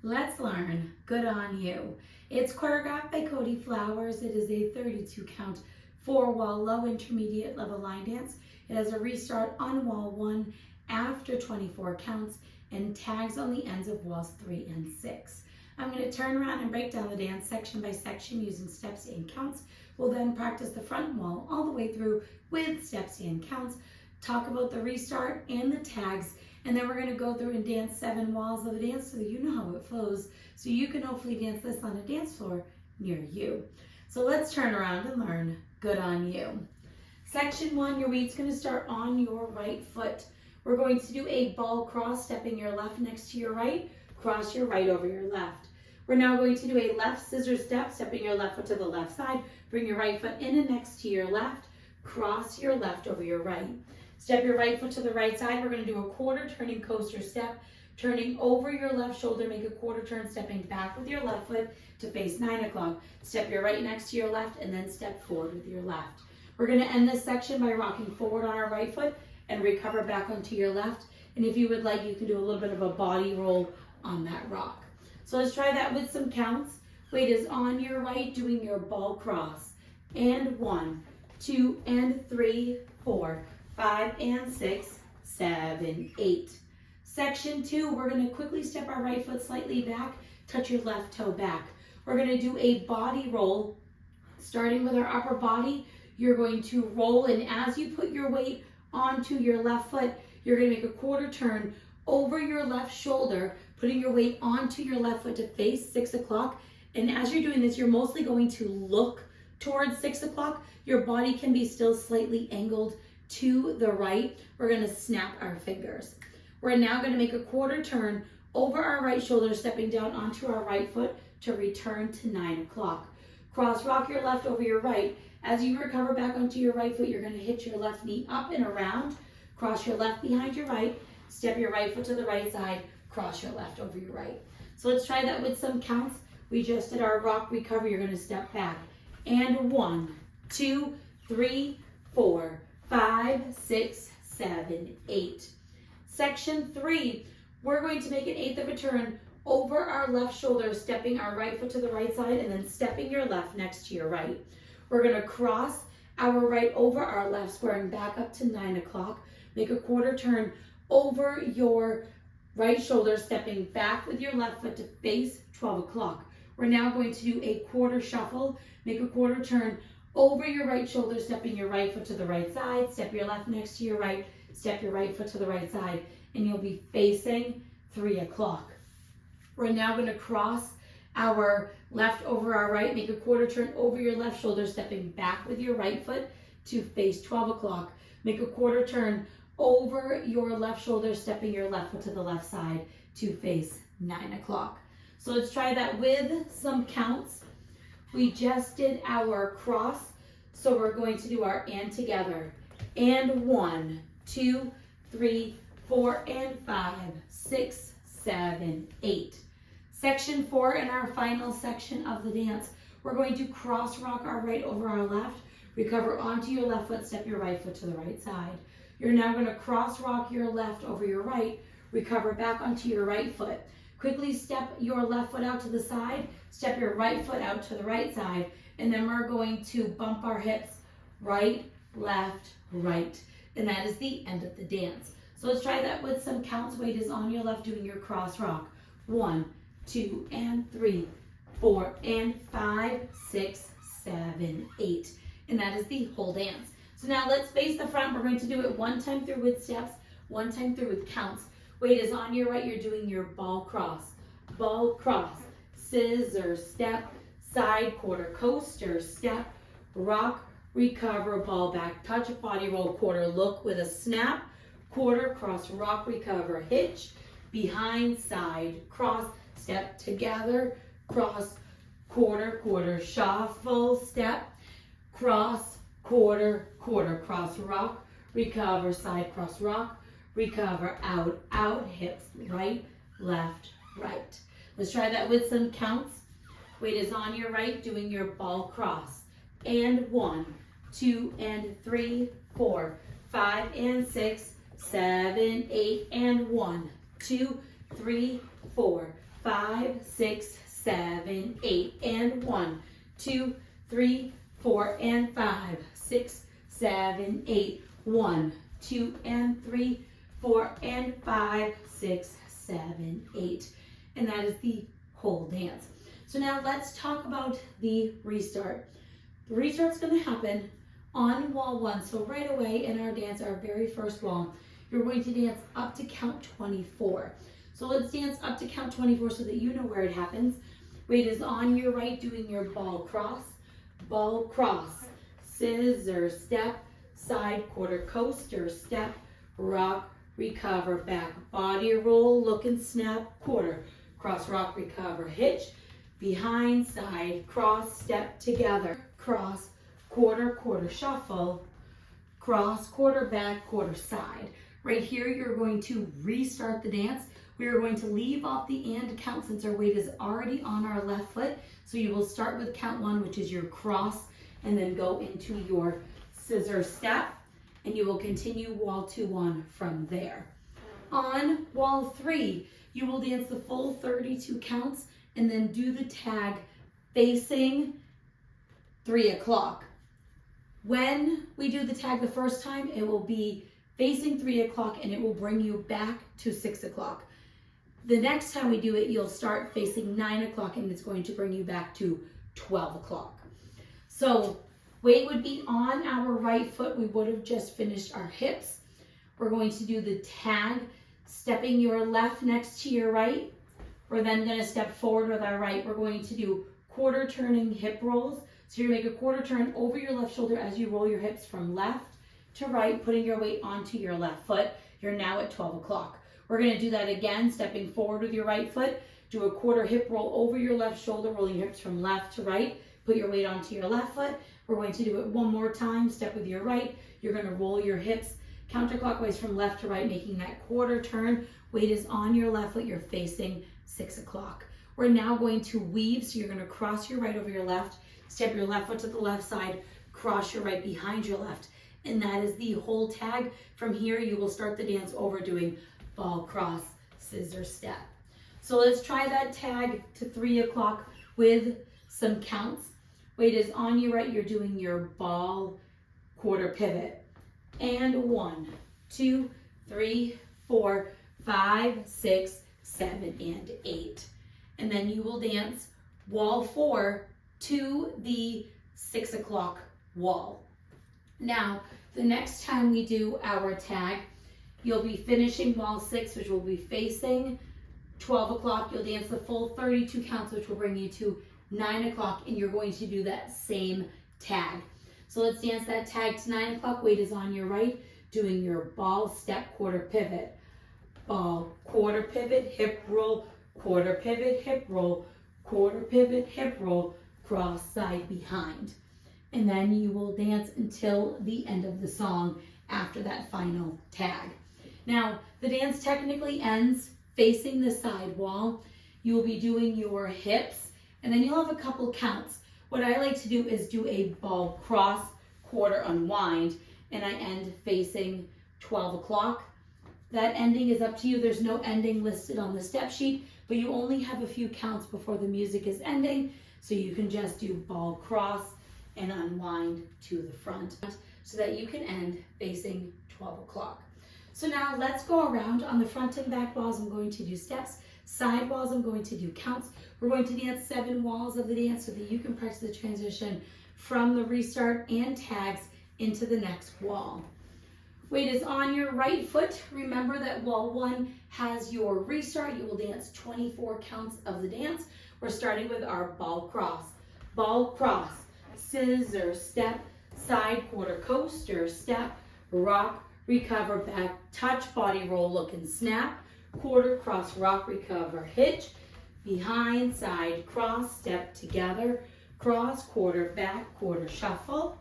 Let's learn Good on You. It's choreographed by Cody Flowers. It is a 32 count, 4-wall, low intermediate level line dance. It has a restart on wall 1 after 24 counts and tags on the ends of walls 3 and 6. I'm going to turn around and break down the dance section by section using steps and counts. We'll then practice the front wall all the way through with steps and counts, talk about the restart and the tags, and then we're going to go through and dance 7 walls of the dance so that you know how it flows, so you can hopefully dance this on a dance floor near you. So let's turn around and learn Good on You. Section 1, your weight's going to start on your right foot. We're going to do a ball cross, stepping your left next to your right, cross your right over your left. We're now going to do a left scissor step, stepping your left foot to the left side, bring your right foot in and next to your left, cross your left over your right. Step your right foot to the right side. We're going to do a quarter turning coaster step, turning over your left shoulder, make a quarter turn, stepping back with your left foot to face 9 o'clock. Step your right next to your left and then step forward with your left. We're going to end this section by rocking forward on our right foot and recover back onto your left. And if you would like, you can do a little bit of a body roll on that rock. So let's try that with some counts. Weight is on your right, doing your ball cross. And 1, 2, and 3, 4, 5, and 6, 7, 8. Section 2, we're going to quickly step our right foot slightly back, touch your left toe back. We're going to do a body roll, starting with our upper body. You're going to roll, and as you put your weight onto your left foot, you're going to make a quarter turn over your left shoulder, putting your weight onto your left foot to face 6 o'clock. And as you're doing this, you're mostly going to look towards 6 o'clock. Your body can be still slightly angled to the right. We're going to snap our fingers. We're now going to make a quarter turn over our right shoulder, stepping down onto our right foot to return to 9 o'clock. Cross rock your left over your right. As you recover back onto your right foot, you're going to hit your left knee up and around, cross your left behind your right, step your right foot to the right side, cross your left over your right. So let's try that with some counts. We just did our rock recovery. You're going to step back. And 1, 2, 3, 4, 5, 6, 7, 8. Section 3, we're going to make an eighth of a turn over our left shoulder, stepping our right foot to the right side and then stepping your left next to your right. We're going to cross our right over our left, squaring back up to 9 o'clock. Make a quarter turn over your right shoulder, stepping back with your left foot to face 12 o'clock. We're now going to do a quarter shuffle. Make a quarter turn over your right shoulder, stepping your right foot to the right side, step your left next to your right, step your right foot to the right side, and you'll be facing 3 o'clock. We're now going to cross our left over our right, make a quarter turn over your left shoulder, stepping back with your right foot to face 12 o'clock. Make a quarter turn over your left shoulder, stepping your left foot to the left side to face 9 o'clock. So let's try that with some counts. We just did our cross, so we're going to do our and together. And 1, 2, 3, 4, and 5, 6, 7, 8. Section 4 in our final section of the dance. We're going to cross rock our right over our left, recover onto your left foot, step your right foot to the right side. You're now going to cross rock your left over your right, recover back onto your right foot. Quickly step your left foot out to the side, step your right foot out to the right side, and then we're going to bump our hips right, left, right. And that is the end of the dance. So let's try that with some counts. Weight is on your left, doing your cross rock. 1, 2, and 3, 4, and 5, 6, 7, 8. And that is the whole dance. So now let's face the front. We're going to do it one time through with steps, one time through with counts. Weight is on your right. You're doing your ball cross, scissor, step, side quarter, coaster, step, rock, recover, ball back, touch, body roll, quarter, look with a snap, quarter, cross, rock, recover, hitch, behind, side, cross, step together, cross, quarter, quarter, shuffle, step, cross, quarter, quarter, cross, rock, recover, side, cross, rock, recover, out, out, hips, right, left, right. Let's try that with some counts. Weight is on your right, doing your ball cross. And 1, 2, and 3, 4, 5, and 6, 7, 8, and 1, 2, 3, 4, 5, 6, 7, 8, and 1, 2, 3, 4, and 5, 6, 7, 8, 1, 2, and 3, 4, and 5, 6, 7, 8. And that is the whole dance. So now let's talk about the restart. The restart's going to happen on wall 1. So right away in our dance, our very first wall, you're going to dance up to count 24. So let's dance up to count 24 so that you know where it happens. Weight is on your right, doing your ball cross, scissor, step, side quarter, coaster, step, rock, recover, back, body roll, look and snap, quarter, cross, rock, recover, hitch, behind, side, cross, step together, cross, quarter, quarter, shuffle, cross, quarter, back, quarter, side. Right here, you're going to restart the dance. We are going to leave off the and count since our weight is already on our left foot. So you will start with count 1, which is your cross, and then go into your scissor step, and you will continue wall 2 on from there. On wall 3, you will dance the full 32 counts and then do the tag facing 3 o'clock. When we do the tag the first time, it will be facing 3 o'clock and it will bring you back to 6 o'clock. The next time we do it, you'll start facing 9 o'clock and it's going to bring you back to 12 o'clock. So weight would be on our right foot. We would have just finished our hips. We're going to do the tag, stepping your left next to your right. We're then going to step forward with our right. We're going to do quarter turning hip rolls. So you're going to make a quarter turn over your left shoulder as you roll your hips from left to right, putting your weight onto your left foot. You're now at 12 o'clock. We're going to do that again, stepping forward with your right foot. Do a quarter hip roll over your left shoulder, rolling your hips from left to right. Put your weight onto your left foot. We're going to do it one more time. Step with your right. You're going to roll your hips counterclockwise from left to right, making that quarter turn. Weight is on your left foot. You're facing 6 o'clock. We're now going to weave. So you're going to cross your right over your left, step your left foot to the left side, cross your right behind your left. And that is the whole tag. From here, you will start the dance over doing ball, cross, scissor, step. So let's try that tag to 3 o'clock with some counts. Weight is on your right. You're doing your ball, quarter pivot. And 1, 2, 3, 4, 5, 6, 7, and 8. And then you will dance wall 4 to the 6 o'clock wall. Now, the next time we do our tag, you'll be finishing wall 6, which will be facing 12 o'clock. You'll dance the full 32 counts, which will bring you to 9 o'clock, and you're going to do that same tag. So let's dance that tag to 9 o'clock. Weight is on your right, doing your ball, step, quarter pivot. Ball, quarter pivot, hip roll, quarter pivot, hip roll, quarter pivot, hip roll, cross side behind. And then you will dance until the end of the song after that final tag. Now, the dance technically ends facing the side wall. You will be doing your hips, and then you'll have a couple counts. What I like to do is do a ball cross, quarter unwind, and I end facing 12 o'clock. That ending is up to you. There's no ending listed on the step sheet, but you only have a few counts before the music is ending, so you can just do ball cross and unwind to the front so that you can end facing 12 o'clock. So now let's go around. On the front and back walls, I'm going to do steps. Side walls, I'm going to do counts. We're going to dance 7 walls of the dance so that you can practice the transition from the restart and tags into the next wall. Weight is on your right foot. Remember that wall 1 has your restart. You will dance 24 counts of the dance. We're starting with our ball, cross, scissor, step, side, quarter, coaster, step, rock, recover, back, touch, body roll, look and snap, quarter, cross, rock, recover, hitch, behind, side, cross, step together, cross, quarter, back, quarter, shuffle,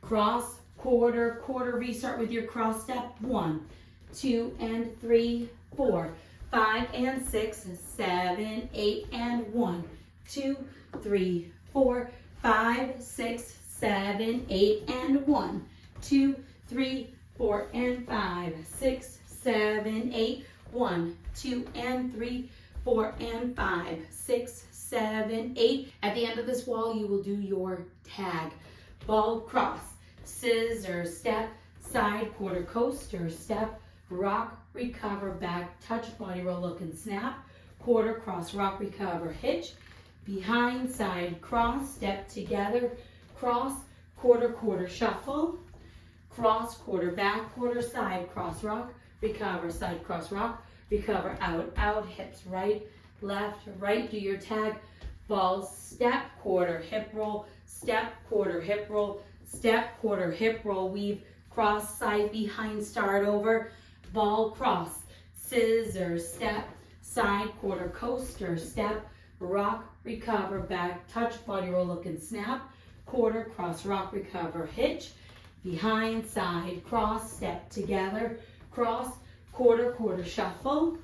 cross, quarter, quarter, restart with your cross step. 1, 2, and 3, 4, 5, and 6, 7, 8, and 1, 2, 3, 4, 5, 6, 7, 8, and 1, 2, 3, 4, and 5, 6, 7, 8, 1, 2, and 3, 4, and 5, 6, 7, 8. At the end of this wall, you will do your tag. Ball, cross, scissor, step, side, quarter, coaster, step, rock, recover, back, touch, body roll, look and snap, quarter, cross, rock, recover, hitch, behind, side, cross, step together, cross, quarter, quarter, shuffle, cross, quarter, back, quarter, side, cross, rock, recover, side, cross, rock, recover, out, out, hips, right, left, right, do your tag, ball, step, quarter, hip roll, step, quarter, hip roll, step, quarter, hip roll, weave, cross, side, behind, start over, ball, cross, scissor, step, side, quarter, coaster, step, rock, recover, back, touch, body roll, look and snap, quarter, cross, rock, recover, hitch, behind, side, cross, step together, cross, quarter, quarter, shuffle,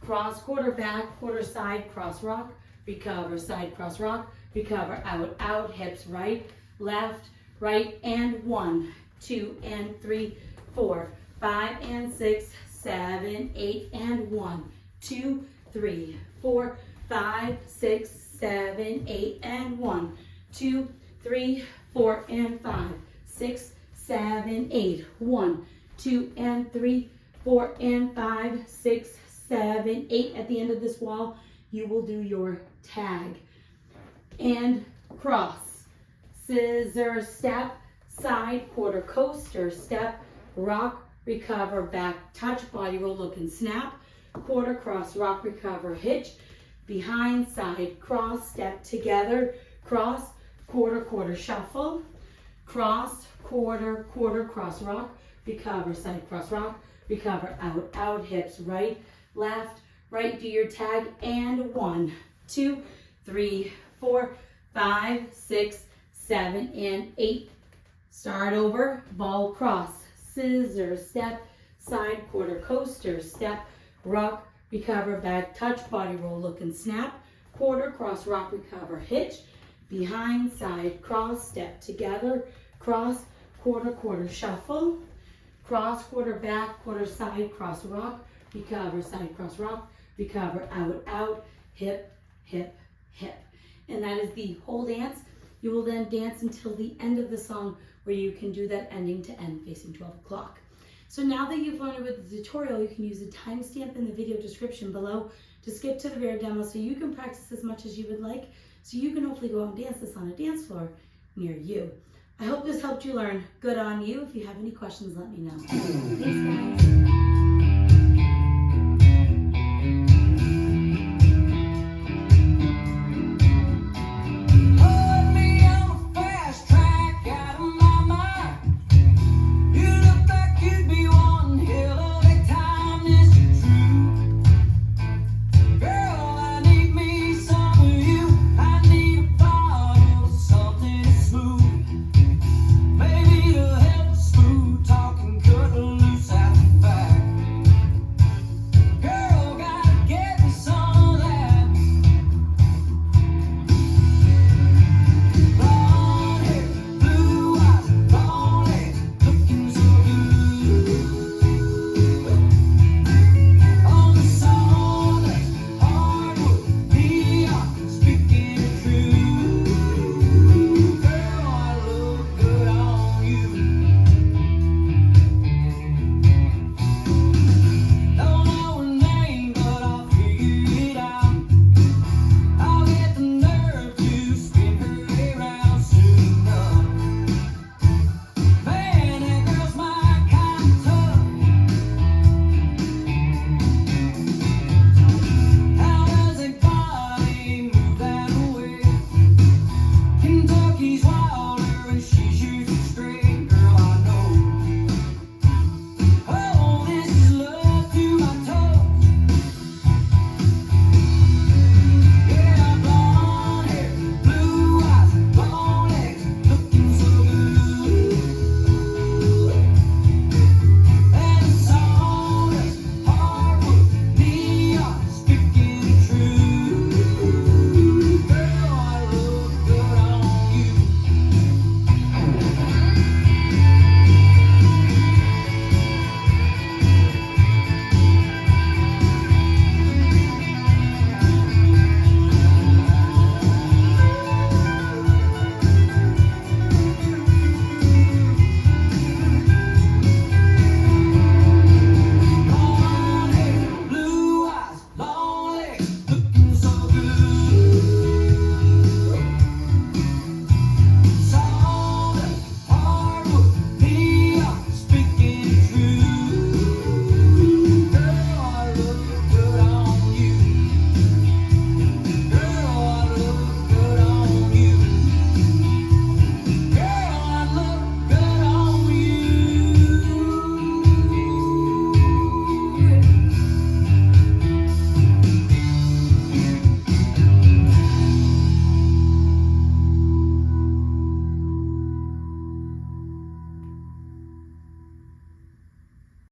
cross, quarter, back, quarter, side, cross, rock, recover, side, cross, rock, recover, out, out, hips, right, left, right, and 1, 2, and 3, 4, 5, and 6, 7, 8, and 1, 2, 3, 4, 5, 6, 7, 8, and 1, 2, 3, 4, and 5, 6, 7, 8, 1, 2, and 3, 4, and 5, 6, 7, 8. At the end of this wall, you will do your tag. And cross, scissor, step, side, quarter, coaster, step, rock, recover, back, touch, body roll, look and snap, quarter, cross, rock, recover, hitch, behind, side, cross, step together, cross, quarter, quarter, shuffle, cross, quarter, quarter, cross, rock, recover, side, cross, rock, recover, out, out, hips, right, left, right, do your tag, and 1, 2, 3, 4, 5, 6, 7, and 8. Start over, ball cross, scissor, step, side quarter coaster, step, rock, recover, back, touch, body roll, look and snap, quarter, cross, rock, recover, hitch, behind, side, cross, step together, cross, quarter, quarter, shuffle, cross, quarter, back, quarter, side, cross, rock, recover, side, cross, rock, recover, out, out, hip, hip, hip. And that is the whole dance. You will then dance until the end of the song where you can do that ending to end facing 12 o'clock. So now that you've learned it with the tutorial, you can use the timestamp in the video description below to skip to the very demo so you can practice as much as you would like, so you can hopefully go out and dance this on a dance floor near you. I hope this helped you learn. Good on you. If you have any questions, let me know. Thanks, guys.